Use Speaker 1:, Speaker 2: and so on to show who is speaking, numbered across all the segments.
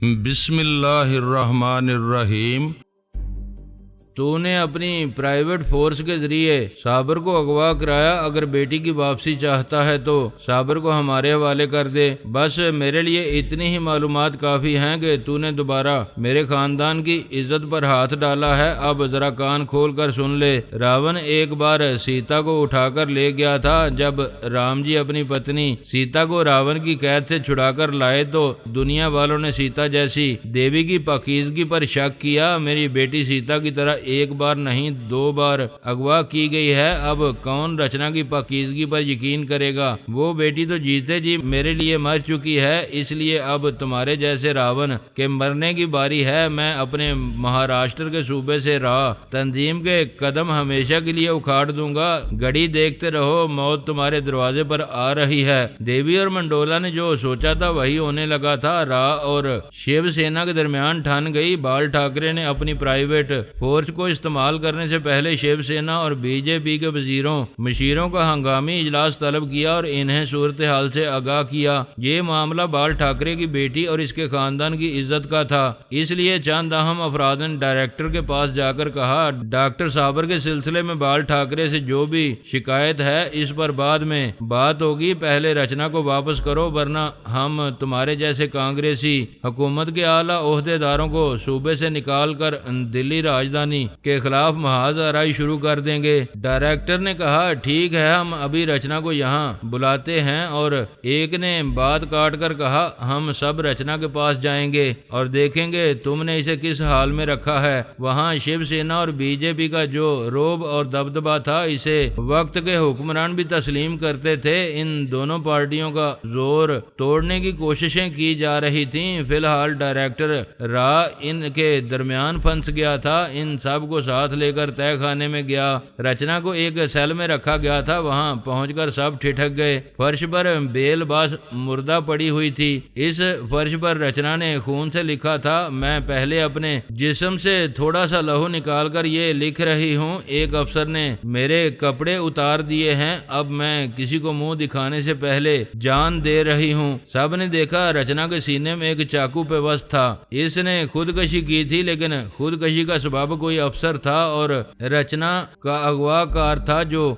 Speaker 1: بسم اللہ الرحمن الرحیم۔ تو نے اپنی پرائیویٹ فورس کے ذریعے صابر کو اغوا کرایا، اگر بیٹی کی واپسی چاہتا ہے تو صابر کو ہمارے حوالے کر دے۔ بس میرے لیے اتنی ہی معلومات کافی ہیں کہ تو نے دوبارہ میرے خاندان کی عزت پر ہاتھ ڈالا ہے۔ اب ذرا کان کھول کر سن لے۔ راون ایک بار سیتا کو اٹھا کر لے گیا تھا۔ جب رام جی اپنی پتنی سیتا کو راون کی قید سے چھڑا کر لائے تو دنیا والوں نے سیتا جیسی دیوی کی پاکیزگی پر شک کیا۔ میری بیٹی سیتا کی طرح ایک بار نہیں 2 بار اغوا کی گئی ہے۔ اب کون رچنا کی پاکیزگی پر یقین کرے گا؟ وہ بیٹی تو جیتے جی میرے لیے مر چکی ہے، اس لیے اب تمہارے جیسے راون کے مرنے کی باری ہے۔ میں اپنے مہاراشٹر کے صوبے سے تنظیم کے قدم ہمیشہ کے لیے اکھاڑ دوں گا۔ گھڑی دیکھتے رہو، موت تمہارے دروازے پر آ رہی ہے۔ دیوی اور منڈولا نے جو سوچا تھا وہی ہونے لگا تھا۔ اور شیو سینا کے درمیان ٹھن گئی۔ بال ٹھاکرے نے اپنی پرائیویٹ فورس کو استعمال کرنے سے پہلے شیو سینا اور بی جے پی کے وزیروں مشیروں کا ہنگامی اجلاس طلب کیا اور انہیں صورتحال سے آگاہ کیا۔ یہ معاملہ بال ٹھاکرے کی بیٹی اور اس کے خاندان کی عزت کا تھا، اس لیے چند اہم افراد نے ڈائریکٹر کے پاس جا کر کہا، ڈاکٹر صابر کے سلسلے میں بال ٹھاکرے سے جو بھی شکایت ہے اس پر بعد میں بات ہوگی، پہلے رچنا کو واپس کرو ورنہ ہم تمہارے جیسے کانگریسی حکومت کے اعلیٰ عہدیداروں کو صوبے سے نکال کر دلی راجدھانی کے خلاف محاذ آرائی شروع کر دیں گے۔ ڈائریکٹر نے کہا، ٹھیک ہے، ہم ابھی رچنا کو یہاں بلاتے ہیں۔ اور ایک نے بات کاٹ کر کہا، ہم سب رچنا کے پاس جائیں گے اور دیکھیں گے تم نے اسے کس حال میں رکھا ہے۔ وہاں شیو سینا اور بی جے پی کا جو روب اور دبدبا تھا اسے وقت کے حکمران بھی تسلیم کرتے تھے۔ ان دونوں پارٹیوں کا زور توڑنے کی کوششیں کی جا رہی تھیں۔ فی الحال ڈائریکٹر ان کے درمیان پھنس گیا تھا۔ ان سب کو ساتھ لے کر تہہ خانے میں گیا۔ رچنا کو ایک سیل میں رکھا گیا تھا، وہاں پہنچ کر سب ٹھٹک گئے۔ فرش پر بیل باس مردہ پڑی ہوئی تھی۔ اس فرش پر رچنا نے خون سے لکھا تھا، میں پہلے اپنے جسم سے تھوڑا سا لہو نکال کر یہ لکھ رہی ہوں۔ ایک افسر نے میرے کپڑے اتار دیے ہیں، اب میں کسی کو منہ دکھانے سے پہلے جان دے رہی ہوں۔ سب نے دیکھا رچنا کے سینے میں ایک چاقو پیوست تھا۔ اس نے خودکشی کی تھی، لیکن خودکشی کا سبب کوئی افسر تھا اور رچنا کا اغوا کار تھا جو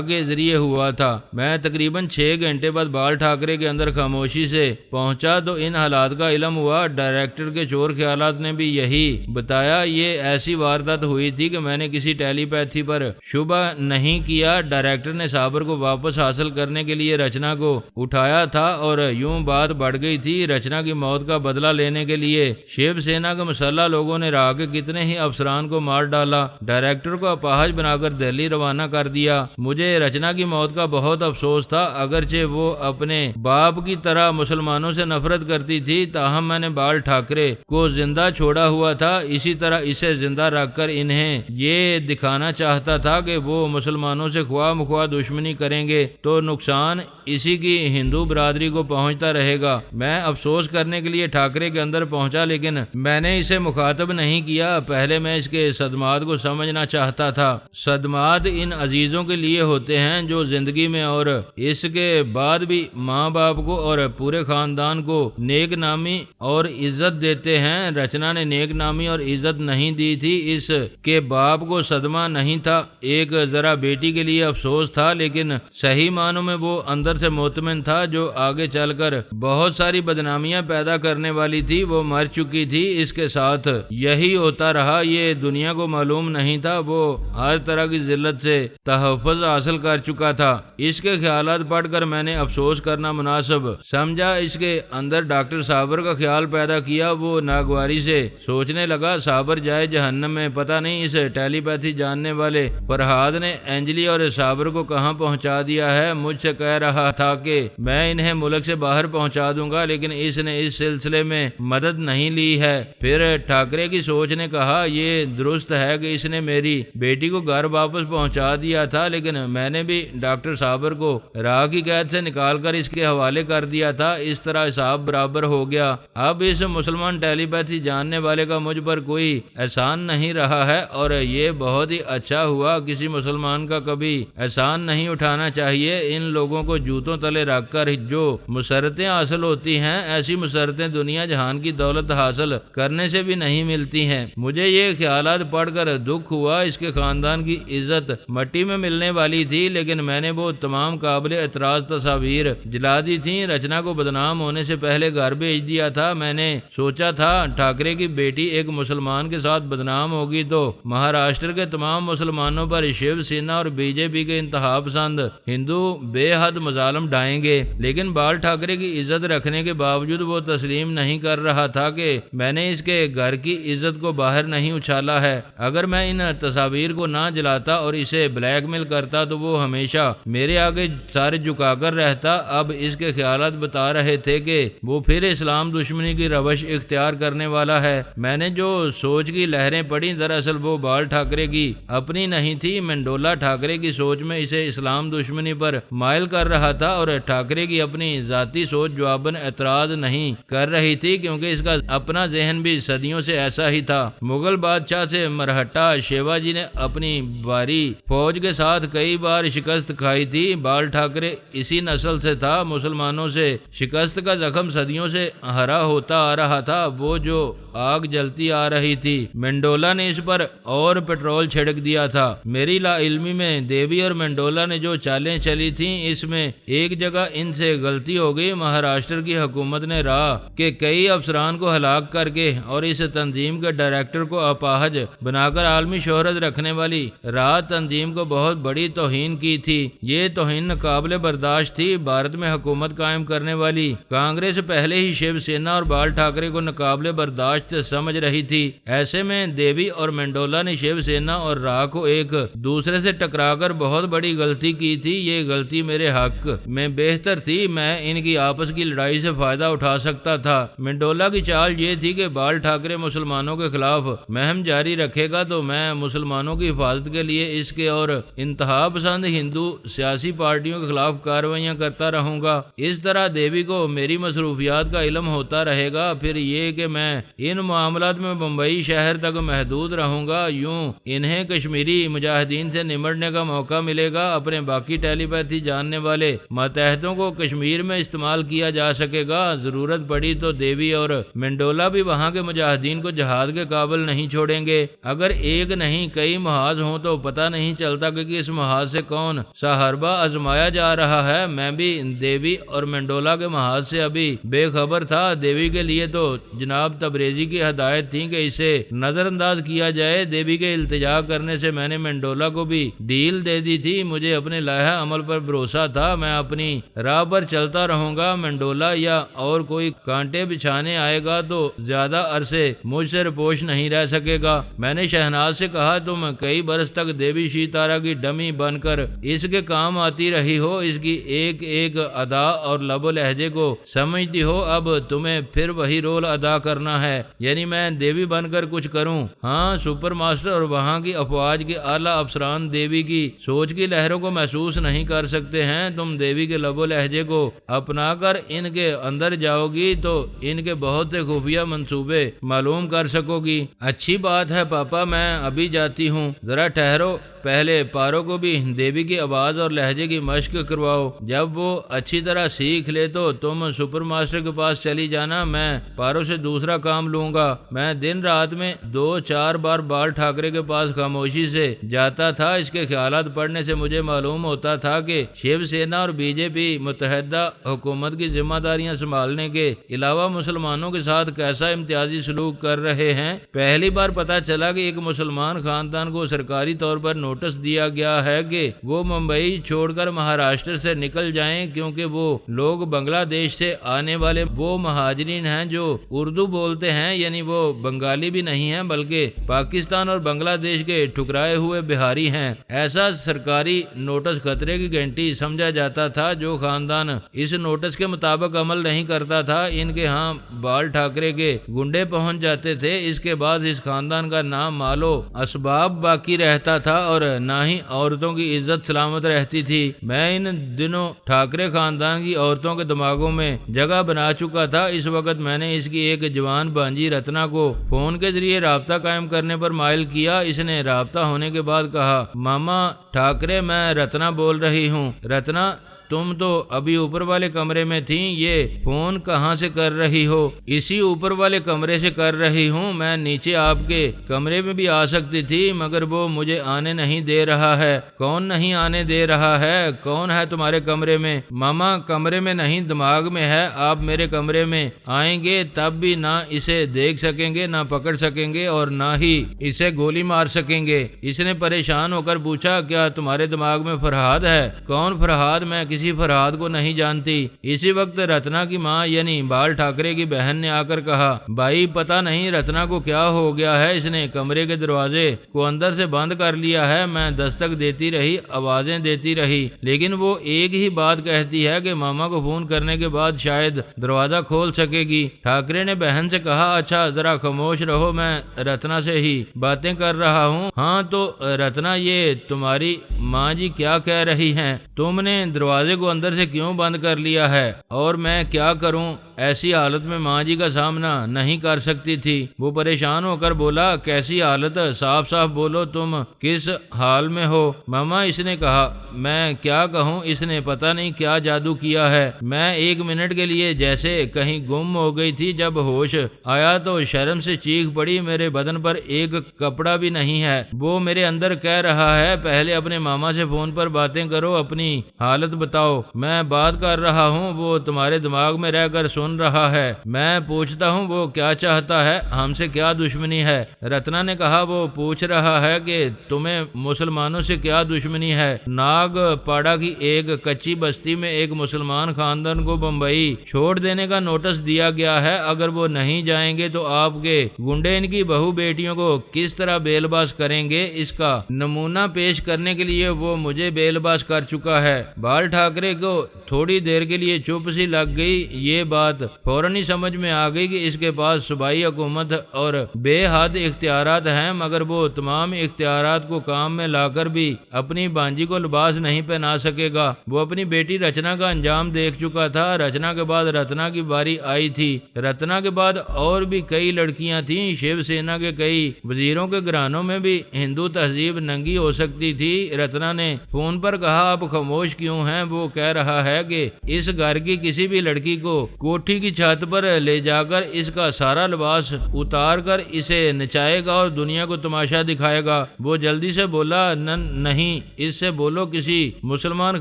Speaker 1: کے ذریعے ہوا تھا۔ میں تقریباً 6 گھنٹے بعد بال ٹھاکرے کے اندر خاموشی سے پہنچا تو ان حالات کا علم ہوا۔ ڈائریکٹر کے چور خیالات نے بھی یہی بتایا۔ یہ ایسی واردات ہوئی تھی کہ میں نے کسی ٹیلی پیتھی پر شبہ نہیں کیا۔ ڈائریکٹر نے صابر کو واپس حاصل کرنے کے لیے رچنا کو اٹھایا تھا اور یوں بات بڑھ گئی تھی۔ رچنا کی موت کا بدلہ لینے کے لیے شیو سینا کے مسلح لوگوں نے کے کتنے ہی افسران کو مار ڈالا۔ ڈائریکٹر کو اپاہج بنا کر دہلی روانہ کر دیا۔ مجھے رچنا کی موت کا بہت افسوس تھا، اگرچہ وہ اپنے باپ کی طرح مسلمانوں سے نفرت کرتی تھی، تاہم میں نے بال ٹھاکرے کو زندہ چھوڑا ہوا تھا۔ اسی طرح اسے زندہ رکھ کر انہیں یہ دکھانا چاہتا تھا کہ وہ مسلمانوں سے خواہ مخواہ دشمنی کریں گے تو نقصان اسی کی ہندو برادری کو پہنچتا رہے گا۔ میں افسوس کرنے کے لیے ٹھاکرے کے اندر پہنچا، لیکن میں نے اسے مخاطب نہیں کیا۔ پہلے میں اس کے صدمات کو سمجھنا چاہتا تھا۔ صدمات ان عزیزوں کے لیے ہوتے ہیں جو زندگی میں اور اس کے بعد بھی ماں باپ کو اور پورے خاندان کو نیک نامی اور عزت دیتے ہیں۔ رچنا نے نیک نامی اور عزت نہیں دی تھی، اس کے باپ کو صدمہ نہیں تھا، ایک ذرا بیٹی کے لیے افسوس تھا، لیکن صحیح معنوں میں وہ اندر سے مطمئن تھا۔ جو آگے چل کر بہت ساری بدنامیاں پیدا کرنے والی تھی وہ مر چکی تھی۔ اس کے ساتھ یہی ہوتا رہا۔ یہ دنیا کو معلوم نہیں تھا، وہ ہر طرح کی ذلت سے تحفظ حاصل کر چکا تھا۔ اس کے خیالات پڑھ کر میں نے افسوس کرنا مناسب سمجھا۔ اس کے اندر ڈاکٹر صابر کا خیال پیدا کیا۔ وہ ناگواری سے سوچنے لگا، صابر جائے جہنم میں، پتہ نہیں اس ٹیلی پیتھی جاننے والے فرہاد نے انجلی اور صابر کو کہاں پہنچا دیا ہے۔ مجھ سے کہہ رہا تھا کہ میں انہیں ملک سے باہر پہنچا دوں گا، لیکن اس نے اس سلسلے میں مدد نہیں لی ہے۔ پھر ٹھاکرے کی سوچ نے کہا، یہ درست ہے کہ اس نے میری بیٹی کو گھر واپس پہنچا دیا تھا، لیکن میں نے بھی ڈاکٹر صابر کو راہ کی قید سے نکال کر اس کے حوالے کر دیا تھا۔ اس طرح حساب برابر ہو گیا۔ اب اس مسلمان ٹیلی پیتھی جاننے والے کا مجھ پر کوئی احسان نہیں رہا ہے، اور یہ بہت ہی اچھا ہوا۔ کسی مسلمان کا کبھی احسان نہیں اٹھانا چاہیے۔ ان لوگوں کو جوتوں تلے رکھ کر جو مسرتیں حاصل ہوتی ہیں، ایسی مسرتیں دنیا جہان کی دولت حاصل کرنے سے بھی نہیں ملتی ہیں۔ مجھے یہ خیالات پڑھ کر دکھ ہوا۔ اس کے خاندان کی عزت مٹی میں ملنے والی تھی، لیکن میں نے وہ تمام قابل اعتراض تصاویر جلا دی تھیں۔ رچنا کو بدنام ہونے سے پہلے گھر بھیج دیا تھا۔ میں نے سوچا تھا ٹھاکرے کی بیٹی ایک مسلمان کے ساتھ بدنام ہوگی تو مہاراشٹر کے تمام مسلمانوں پر شیو سینا اور بی جے پی کے انتہا پسند ہندو بے حد مظالم ڈھائیں گے، لیکن بال ٹھاکرے کی عزت رکھنے کے باوجود وہ تسلیم نہیں کر رہا تھا کہ میں نے اس کے گھر کی عزت کو باہر نہیں اچھالا ہے۔ اگر میں ان تصاویر کو نہ جلاتا اور اسے بلیک میل کرتا تو وہ ہمیشہ میرے آگے سارے جھکا کر رہتا۔ اب اس کے خیالات بتا رہے تھے کہ وہ پھر اسلام دشمنی کی روش اختیار کرنے والا ہے۔ میں نے جو سوچ کی لہریں پڑھی، دراصل وہ بال ٹھاکرے کی اپنی نہیں تھی۔ منڈولا ٹھاکرے کی سوچ میں اسے اسلام دشمنی پر مائل کر رہا تھا، اور ٹھاکرے کی اپنی ذاتی سوچ جواباً اعتراض نہیں کر رہی تھی، کیونکہ اس کا اپنا ذہن بھی صدیوں سے ایسا ہی تھا۔ مغل بادشاہ سے مرہٹا شیوا جی نے اپنی باری فوج کے ساتھ کئی بار شکست کھائی تھی۔ بال ٹھاکرے اسی نسل سے تھا۔ مسلمانوں سے شکست کا زخم صدیوں سے ہرا ہوتا آ رہا تھا، وہ جو آگ جلتی آ رہی تھی۔ منڈولا نے اس پر اور پٹرول چھڑک دیا تھا۔ میری لا علمی میں دیوی اور منڈولا نے جو چالیں چلی تھیں، اس میں ایک جگہ ان سے غلطی ہو گئی۔ مہاراشٹر کی حکومت نے راہ کے کئی افسران کو ہلاک کر کے اور اس تنظیم کے ڈائریکٹر کو اپاہج بنا کر عالمی شہرت رکھنے والی راہ تنظیم کو بہت بڑی توہین کی تھی۔ یہ توہین ناقابل برداشت تھی۔ بھارت میں حکومت قائم کرنے والی کانگریس پہلے ہی شیو سینا اور بال ٹھاکرے کو ناقابل برداشت سمجھ رہی تھی۔ ایسے میں دیوی اور منڈولا نے شیو سینا اور راہ کو ایک دوسرے سے ٹکرا کر بہت بڑی غلطی کی تھی۔ یہ غلطی میرے حق میں بہتر تھی۔ میں ان کی آپس کی لڑائی سے فائدہ اٹھا سکتا تھا۔ منڈولا کی چال یہ تھی کہ بال ٹھاکرے مسلمانوں کے خلاف مہم جاری رکھے گا تو میں مسلمانوں کی حفاظت کے لیے اس کے اور انتہا پسند ہندو سیاسی پارٹیوں کے خلاف کارروائیاں کرتا رہوں گا۔ اس طرح دیوی کو میری مصروفیات کا علم ہوتا رہے گا۔ پھر یہ کہ میں ان معاملات میں بمبئی شہر تک محدود رہوں گا۔ یوں انہیں کشمیری مجاہدین سے نمٹنے کا موقع ملے گا۔ اپنے باقی ٹیلی پیتھی جاننے والے ماتحتوں کو کشمیر میں استعمال کیا جا سکے گا۔ ضرورت پڑی تو دیوی اور منڈولا بھی وہاں کے مجاہدین کو جہاد کے قابل نہیں چھوڑیں گے۔ اگر ایک نہیں کئی محاذ ہوں تو پتہ نہیں چلتا کہ کس محاذ سے کون سا حربہ آزمایا جا رہا ہے۔ میں بھی دیوی اور منڈولا کے محاذ سے ابھی بے خبر تھا۔ دیوی کے لیے تو جناب تبریزی کی ہدایت تھی کہ اسے نظر انداز کیا جائے۔ دیوی کے التجا کرنے سے میں نے منڈولا کو بھی ڈیل دے دی تھی۔ مجھے اپنے لائحہ عمل پر بھروسہ تھا۔ میں اپنی راہ پر چلتا رہوں گا۔ منڈولا یا اور کوئی کانٹے بچھانے آئے گا تو زیادہ عرصے مجھ سے رپوش نہیں رہ سکے گا۔ میں نے شہناز سے کہا، تم کئی برس تک دیوی شیتارا کی ڈمی بن کر اس کے کام آتی رہی ہو، اس کی ایک ایک ادا اور لب و لہجے کو سمجھتی ہو۔ اب تمہیں پھر وہی رول ادا کرنا ہے، یعنی میں دیوی بن کر کچھ کروں۔ ہاں، سپر ماسٹر اور وہاں کی افواج کے اعلیٰ افسران دیوی کی سوچ کی لہروں کو محسوس نہیں کر سکتے ہیں۔ تم دیوی کے لب و لہجے کو اپنا کر ان کے اندر جاؤ گی تو ان کے بہت سے خفیہ منصوبے معلوم کر سکو گی۔ اچھی بات ہے پاپا، میں ابھی جاتی ہوں۔ ذرا ٹھہرو، پہلے پارو کو بھی دیوی کی آواز اور لہجے کی مشق کرواؤ۔ جب وہ اچھی طرح سیکھ لے تو تم سپر ماسٹر کے پاس چلی جانا، میں پارو سے دوسرا کام لوں گا۔ میں دن رات میں 2-4 بار بال ٹھاکرے کے پاس خاموشی سے جاتا تھا۔ اس کے خیالات پڑھنے سے مجھے معلوم ہوتا تھا کہ شیو سینا اور بی جے پی متحدہ حکومت کی ذمہ داریاں سنبھالنے کے علاوہ مسلمانوں کے ساتھ کیسا امتیازی سلوک کر رہے ہیں۔ پہلی بار پتہ چلا کہ ایک مسلمان خاندان کو سرکاری طور پر نوٹس دیا گیا ہے کہ وہ ممبئی چھوڑ کر مہاراشٹر سے نکل جائیں، کیونکہ وہ لوگ بنگلہ دیش سے آنے والے وہ مہاجرین ہیں جو اردو بولتے ہیں، یعنی وہ بنگالی بھی نہیں ہیں بلکہ پاکستان اور بنگلہ دیش کے ٹھکرائے ہوئے بہاری ہیں۔ ایسا سرکاری نوٹس خطرے کی گھنٹی سمجھا جاتا تھا۔ جو خاندان اس نوٹس کے مطابق عمل نہیں کرتا تھا، ان کے ہاں بال ٹھاکرے کے گنڈے پہنچ جاتے تھے۔ اس کے بعد اس خاندان کا نام مال و اسباب باقی رہتا تھا اور نہ ہی عورتوں کی عزت سلامت رہتی تھی۔ میں ان دنوں ٹھاکرے خاندان کی عورتوں کے دماغوں میں جگہ بنا چکا تھا۔ اس وقت میں نے اس کی ایک جوان بانجی رتنا کو فون کے ذریعے رابطہ قائم کرنے پر مائل کیا۔ اس نے رابطہ ہونے کے بعد کہا، ماما ٹھاکرے، میں رتنا بول رہی ہوں۔ رتنا، تم تو ابھی اوپر والے کمرے میں تھیں، یہ فون کہاں سے کر رہی ہو؟ اسی اوپر والے کمرے سے کر رہی ہوں۔ میں نیچے آپ کے کمرے میں بھی آ سکتی تھی مگر وہ مجھے آنے نہیں دے رہا ہے۔ کون نہیں آنے دے رہا ہے؟ کون ہے تمہارے کمرے میں؟ ماما کمرے میں نہیں، دماغ میں ہے۔ آپ میرے کمرے میں آئیں گے تب بھی نہ اسے دیکھ سکیں گے، نہ پکڑ سکیں گے اور نہ ہی اسے گولی مار سکیں گے۔ اس نے پریشان ہو کر پوچھا، کیا تمہارے دماغ میں فرہاد ہے؟ کون فرہاد؟ میں کسی فرہاد کو نہیں جانتی۔ اسی وقت رتنا کی ماں یعنی بال ٹھاکرے کی بہن نے آ کر کہا، بھائی پتہ نہیں رتنا کو کیا ہو گیا ہے، اس نے کمرے کے دروازے کو اندر سے بند کر لیا ہے۔ میں دستک دیتی رہی، آوازیں دیتی رہی، لیکن وہ ایک ہی بات کہتی ہے کہ ماما کو فون کرنے کے بعد شاید دروازہ کھول سکے گی۔ ٹھاکرے نے بہن سے کہا، اچھا ذرا خاموش رہو، میں رتنا سے ہی باتیں کر رہا ہوں۔ ہاں تو رتنا، یہ تمہاری ماں جی کیا کہہ رہی ہیں؟ تم نے دروازے کو اندر سے کیوں بند کر لیا ہے؟ اور میں کیا کروں؟ ایسی حالت میں ماں جی کا سامنا نہیں کر سکتی تھی۔ وہ پریشان ہو کر بولا، کیسی حالت؟ صاف صاف بولو، تم کس حال میں ہو؟ ماما، اس نے کہا، میں کیا کہوں، اس نے پتہ نہیں کیا جادو کیا ہے۔ میں 1 منٹ کے لیے جیسے کہیں گم ہو گئی تھی، جب ہوش آیا تو شرم سے چیخ پڑی، میرے بدن پر ایک کپڑا بھی نہیں ہے۔ وہ میرے اندر کہہ رہا ہے، پہلے اپنے ماما سے فون پر باتیں کرو، اپنی حالت بتاؤ۔ میں بات کر رہا ہوں، وہ تمہارے دماغ میں رہ کر سن رہا ہے۔ میں پوچھتا ہوں، وہ کیا چاہتا ہے؟ ہم سے کیا دشمنی ہے؟ رتنا نے کہا، وہ پوچھ رہا ہے کہ تمہیں مسلمانوں سے کیا دشمنی ہے۔ ناگ پاڑا کی ایک کچی بستی میں ایک مسلمان خاندان کو بمبئی چھوڑ دینے کا نوٹس دیا گیا ہے۔ اگر وہ نہیں جائیں گے تو آپ کے گنڈے ان کی بہو بیٹیوں کو کس طرح بے لباس کریں گے، اس کا نمونہ پیش کرنے کے لیے وہ مجھے بے لباس کر چکا ہے۔ بال ٹھاکرے کو تھوڑی دیر کے لیے چپ سی لگ گئی۔ یہ بات فوراً ہی سمجھ میں آ گئی کہ اس کے پاس صوبائی حکومت اور بے حد اختیارات ہیں، مگر وہ تمام اختیارات کو کام میں لا کر بھی اپنی بانجی کو لباس نہیں پہنا سکے گا۔ وہ اپنی بیٹی رچنا کا انجام دیکھ چکا تھا۔ رچنا کے بعد رتنا کی باری آئی تھی۔ رتنا کے بعد اور بھی کئی لڑکیاں تھیں۔ شیو سینا کے کئی وزیروں کے گھرانوں میں بھی ہندو تہذیب ننگی ہو سکتی تھی۔ رتنا نے فون پر کہا، آپ خاموش کیوں ہیں؟ وہ کہہ رہا ہے کہ اس گھر کی کسی بھی لڑکی کو کوٹھی کی چھت پر لے جا کر اس کا سارا لباس اتار کر اسے نچائے گا اور دنیا کو تماشا دکھائے گا۔ وہ جلدی سے بولا، نہیں، اس سے بولو کسی مسلمان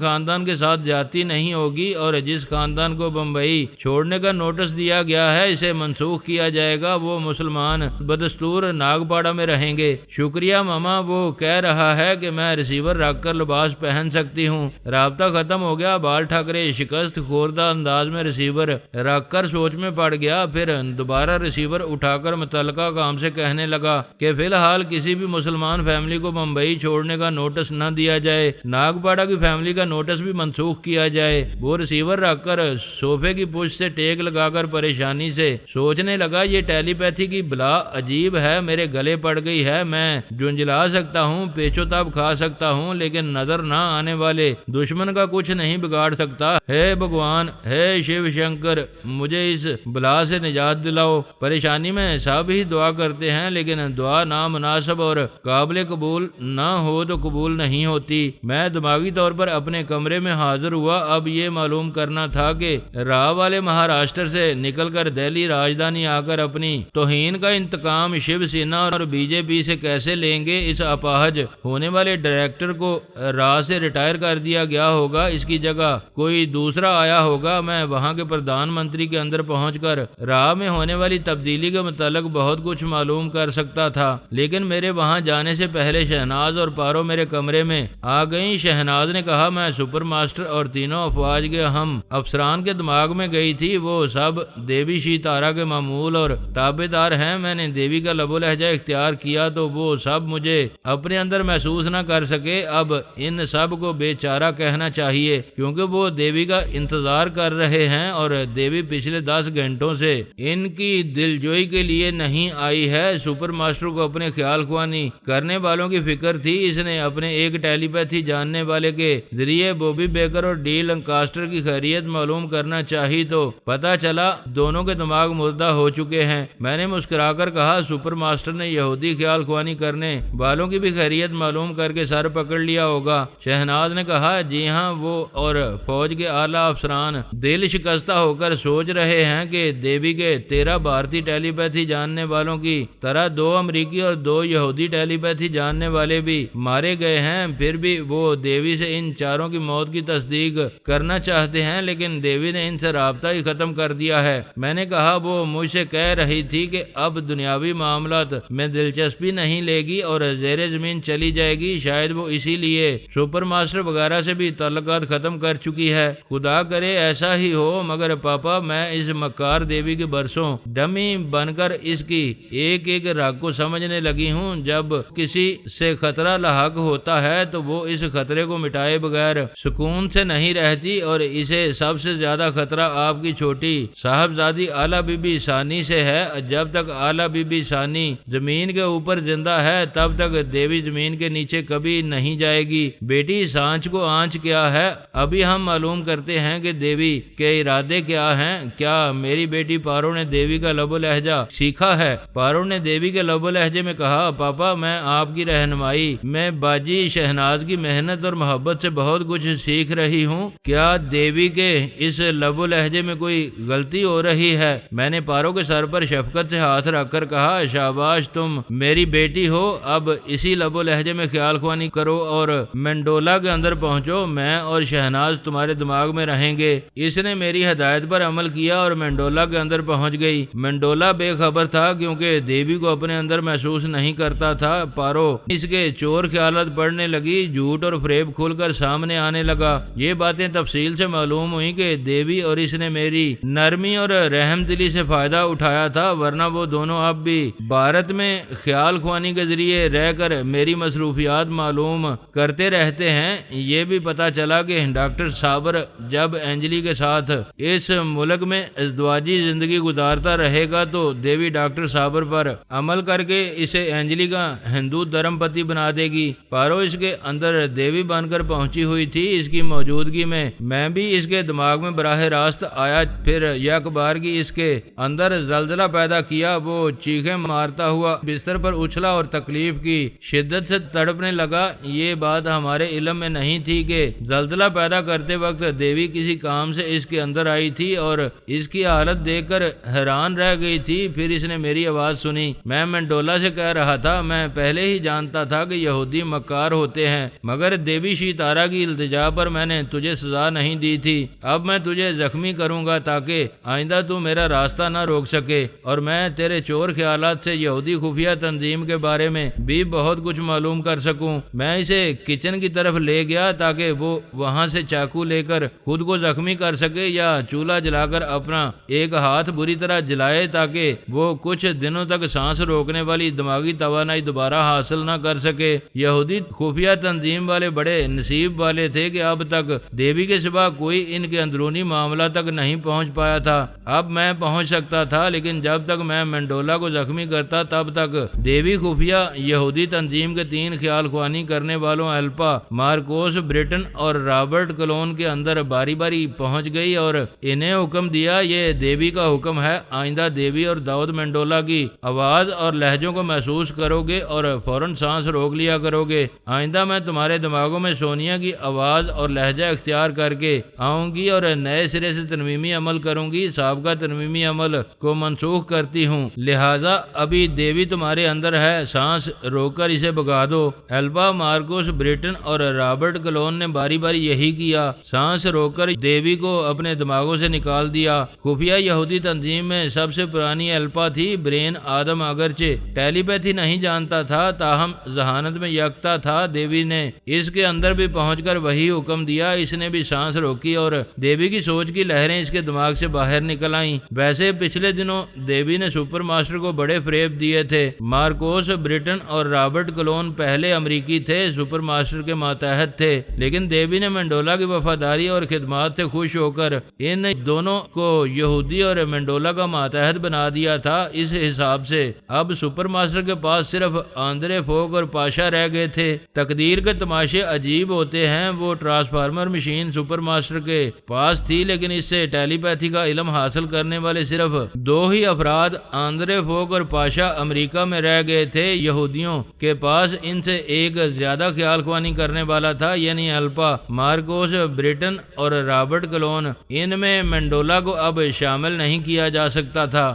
Speaker 1: خاندان کے ساتھ جاتی نہیں ہوگی، اور جس خاندان کو بمبئی چھوڑنے کا نوٹس دیا گیا ہے اسے منسوخ کیا جائے گا۔ وہ مسلمان بدستور ناگپاڑا میں رہیں گے۔ شکریہ ماما، وہ کہہ رہا ہے کہ میں ریسیور رکھ کر لباس پہن سکتی ہوں۔ رابطہ ختم ہو گیا۔ بال ٹھاکرے شکست خوردہ انداز میں ریسیور رکھ کر سوچ میں پڑ گیا، پھر دوبارہ ریسیور اٹھا کر متعلقہ کام سے کہنے لگا کہ فی الحال کسی بھی مسلمان فیملی کو بمبئی چھوڑنے کا نوٹس نہ دیا جائے۔ ناگپاڑا کی فیملی کا نوٹس بھی منسوخ کیا جائے۔ وہ ریسیور رکھ کر صوفے کی پشت سے ٹیک لگا کر پریشانی سے سوچنے لگا، یہ ٹیلی پیتھی کی بلا عجیب ہے، میرے گلے پڑ گئی ہے۔ میں جنجلا سکتا ہوں، پیچو تاب کھا سکتا ہوں، لیکن نظر نہ آنے والے دشمن کا کچھ نہیں بگاڑ سکتا۔ ہے بھگوان، ہے شیو شنکر، مجھے اس بلا سے نجات دلاؤ۔ پریشانی میں سب ہی دعا کرتے ہیں، لیکن دعا نامناسب اور قابل قبول نہ ہو تو قبول نہیں ہوتی۔ میں دماغی طور پر اپنے کمرے میں حاضر ہوا۔ اب یہ معلوم کرنا تھا کہ راہ والے مہاراشٹر سے نکل کر دہلی راجدھانی آ کر اپنی توہین کا انتقام شیو سینا اور بی جے پی سے کیسے لیں گے۔ اس اپاہج ہونے والے ڈائریکٹر کو راہ سے ریٹائر کر دیا گیا ہوگا، اس اس کی جگہ کوئی دوسرا آیا ہوگا۔ میں وہاں کے پردھان منتری کے اندر پہنچ کر راہ میں ہونے والی تبدیلی کے متعلق بہت کچھ معلوم کر سکتا تھا، لیکن میرے وہاں جانے سے پہلے شہناز اور پارو میرے کمرے میں آ گئیں۔ شہناز نے کہا میں سپر ماسٹر اور تینوں افواج کے اہم افسران کے دماغ میں گئی تھی، وہ سب دیوی شی تارا کے معمول اور تابع دار ہیں۔ میں نے دیوی کا لب و لہجہ اختیار کیا تو وہ سب مجھے اپنے اندر محسوس نہ کر سکے۔ اب ان سب کو بے چارہ کہنا چاہیے کیونکہ وہ دیوی کا انتظار کر رہے ہیں اور دیوی پچھلے 10 گھنٹوں سے ان کی دلجوئی کے لیے نہیں آئی ہے۔ سپر ماسٹر کو اپنے خیال خوانی کرنے والوں کی فکر تھی۔ اس نے اپنے ایک ٹیلی پیتھی جاننے والے کے ذریعے بوبی بیکر اور ڈی لنکاسٹر کی خیریت معلوم کرنا چاہی تو پتہ چلا دونوں کے دماغ مردہ ہو چکے ہیں۔ میں نے مسکرا کر کہا سپر ماسٹر نے یہودی خیال خوانی کرنے والوں کی بھی خیریت معلوم کر کے سر پکڑ لیا ہوگا۔ شہناز نے کہا جی ہاں، وہ اور فوج کے اعلیٰ افسران دل شکستہ ہو کر سوچ رہے ہیں کہ دیوی کے 13 بھارتی ٹیلی پیتھی جاننے والوں کی طرح 2 امریکی اور 2 یہودی ٹیلی پیتھی جاننے والے بھی مارے گئے ہیں۔ پھر بھی وہ دیوی سے ان چاروں کی موت کی تصدیق کرنا چاہتے ہیں، لیکن دیوی نے ان سے رابطہ ہی ختم کر دیا ہے۔ میں نے کہا وہ مجھ سے کہہ رہی تھی کہ اب دنیاوی معاملات میں دلچسپی نہیں لے گی اور زیر زمین چلی جائے گی، شاید وہ اسی لیے سپر ماسٹر وغیرہ سے بھی تعلقات ختم کر چکی ہے۔ خدا کرے ایسا ہی ہو، مگر پاپا میں اس مکار دیوی کے برسوں ڈمی بن کر اس کی ایک ایک رگ کو سمجھنے لگی ہوں۔ جب کسی سے خطرہ لاحق ہوتا ہے تو وہ اس خطرے کو مٹائے بغیر سکون سے نہیں رہتی، اور اسے سب سے زیادہ خطرہ آپ کی چھوٹی صاحبزادی اعلیٰ بی بی ثانی سے ہے۔ جب تک اعلیٰ بی بی ثانی زمین کے اوپر زندہ ہے تب تک دیوی زمین کے نیچے کبھی نہیں جائے گی۔ بیٹی سانچ کو آنچ کیا ہے، ابھی ہم معلوم کرتے ہیں کہ دیوی کے ارادے کیا ہیں۔ کیا میری بیٹی پارو نے دیوی کا لب و لہجہ سیکھا ہے؟ پارو نے دیوی کے لب و لہجے میں کہا پاپا میں آپ کی رہنمائی میں باجی شہناز کی محنت اور محبت سے بہت کچھ سیکھ رہی ہوں۔ کیا دیوی کے اس لب و لہجے میں کوئی غلطی ہو رہی ہے؟ میں نے پارو کے سر پر شفقت سے ہاتھ رکھ کر کہا شاباش تم میری بیٹی ہو، اب اسی لب و لہجے میں خیال خوانی کرو اور مینڈولا کے اندر پہنچو، میں اور شہناز تمہارے دماغ میں رہیں گے۔ اس نے میری ہدایت پر عمل کیا اور مینڈولا کے اندر پہنچ گئی۔ مینڈولا بے خبر تھا کیونکہ دیوی کو اپنے اندر محسوس نہیں کرتا تھا۔ پارو اس کے چور خیالات بڑھنے لگی، جھوٹ اور فریب کھل کر سامنے آنے لگا۔ یہ باتیں تفصیل سے معلوم ہوئی کہ دیوی اور اس نے میری نرمی اور رحم دلی سے فائدہ اٹھایا تھا، ورنہ وہ دونوں اب بھی بھارت میں خیال خوانی کے ذریعے رہ کر میری مصروفیات معلوم کرتے رہتے ہیں۔ یہ بھی پتا چلا کہ ڈاکٹر صابر جب انجلی کے ساتھ اس ملک میں ازدواجی زندگی گزارتا رہے گا تو دیوی ڈاکٹر صابر پر عمل کر کے اسے انجلی کا ہندو دھرم پتی بنا دے گی۔ پارو اس کے اندر دیوی بن کر پہنچی ہوئی تھی، اس کی موجودگی میں بھی اس کے دماغ میں براہ راست آیا، پھر یک بار کی اس کے اندر زلزلہ پیدا کیا۔ وہ چیخیں مارتا ہوا بستر پر اچھلا اور تکلیف کی شدت سے تڑپنے لگا۔ یہ بات ہمارے علم میں نہیں تھی کہ زلزلہ پیدا کرتے وقت دیوی کسی کام سے اس کے اندر آئی تھی اور اس کی حالت دیکھ کر حیران رہ گئی تھی۔ پھر اس نے میری آواز سنی۔ میں مینڈولا سے کہہ رہا تھا میں پہلے ہی جانتا تھا کہ یہودی مکار ہوتے ہیں، مگر دیوی شی تارا کی التجا پر میں نے تجھے سزا نہیں دی تھی۔ اب میں تجھے زخمی کروں گا تاکہ آئندہ تو میرا راستہ نہ روک سکے، اور میں تیرے چور خیالات سے یہودی خفیہ تنظیم کے بارے میں بھی بہت کچھ معلوم کر سکوں۔ میں اسے کچن کی طرف لے گیا تاکہ وہ وہاں سے چاقو لے کر خود کو زخمی کر سکے یا چولہا جلا کر اپنا ایک ہاتھ بری طرح جلائے تاکہ وہ کچھ دنوں تک سانس روکنے والی دماغی توانائی دوبارہ حاصل نہ کر سکے۔ یہودی خفیہ تنظیم والے بڑے نصیب والے تھے کہ اب تک دیوی کے سوا کوئی ان کے اندرونی معاملہ تک نہیں پہنچ پایا تھا۔ اب میں پہنچ سکتا تھا، لیکن جب تک میں مینڈولا کو زخمی کرتا تب تک دیوی خفیہ یہودی تنظیم کے 3 خیال خوانی کرنے والوں الپا مارکوس برٹن اور رابرٹ کلون کے اندر باری باری پہنچ گئی اور انہیں حکم دیا یہ دیوی کا حکم ہے، آئندہ دیوی اور داؤد مینڈولا کی آواز اور لہجوں کو محسوس کرو گے اور فوراً سانس روک لیا کرو گے۔ آئندہ میں تمہارے دماغوں میں سونیا کی آواز اور لہجہ اختیار کر کے آؤں گی اور نئے سرے سے ترمیمی عمل کروں گی، سابقہ ترمیمی عمل کو منسوخ کرتی ہوں، لہذا ابھی دیوی تمہارے اندر ہے، سانس روک کر اسے بگا دو۔ الپا مارکوس برٹن اور رابرٹ کلون نے باری باری یہی کیا، سانس روک کر دیوی کو اپنے دماغوں سے نکال دیا۔ خفیہ یہودی تنظیم میں سب سے پرانی الپا تھی برین آدم، اگرچہ ٹیلی پیتھی نہیں جانتا تھا تاہم ذہانت میں یکتا تھا۔ دیوی نے اس کے اندر بھی پہنچ کر وہی حکم دیا، اس نے بھی سانس روکی اور دیوی کی سوچ کی لہریں اس کے دماغ سے باہر نکل آئیں۔ ویسے پچھلے دنوں دیوی نے سپر ماسٹر کو بڑے فریب دیے تھے۔ مارکوس برٹن اور رابرٹ کلون پہلے امریکی تھے، سپر ماسٹر کے ماتحت تھے، لیکن دیوی نے مینڈولا کی وفاداری اور خدمات سے خوش ہو کر ان دونوں کو یہودی اور مینڈولا کا ماتحت بنا دیا تھا۔ اس حساب سے اب سپر ماسٹر کے پاس صرف آندرے فوگ اور پاشا رہ گئے تھے۔ تقدیر کے تماشے عجیب ہوتے ہیں، وہ ٹرانسفارمر مشین سپر ماسٹر کے پاس تھی، لیکن اس سے ٹیلی پیتھی کا علم حاصل کرنے والے صرف دو ہی افراد آندرے فوگ اور پاشا امریکہ میں رہ گئے تھے۔ یہودیوں کے پاس ان سے ایک زیادہ خیال خوانی کرنے والا تھا، یعنی الپا مارکوس برٹن اور رابرٹ کلون۔ ان میں مینڈولا کو اب شامل نہیں کیا جا سکتا تھا۔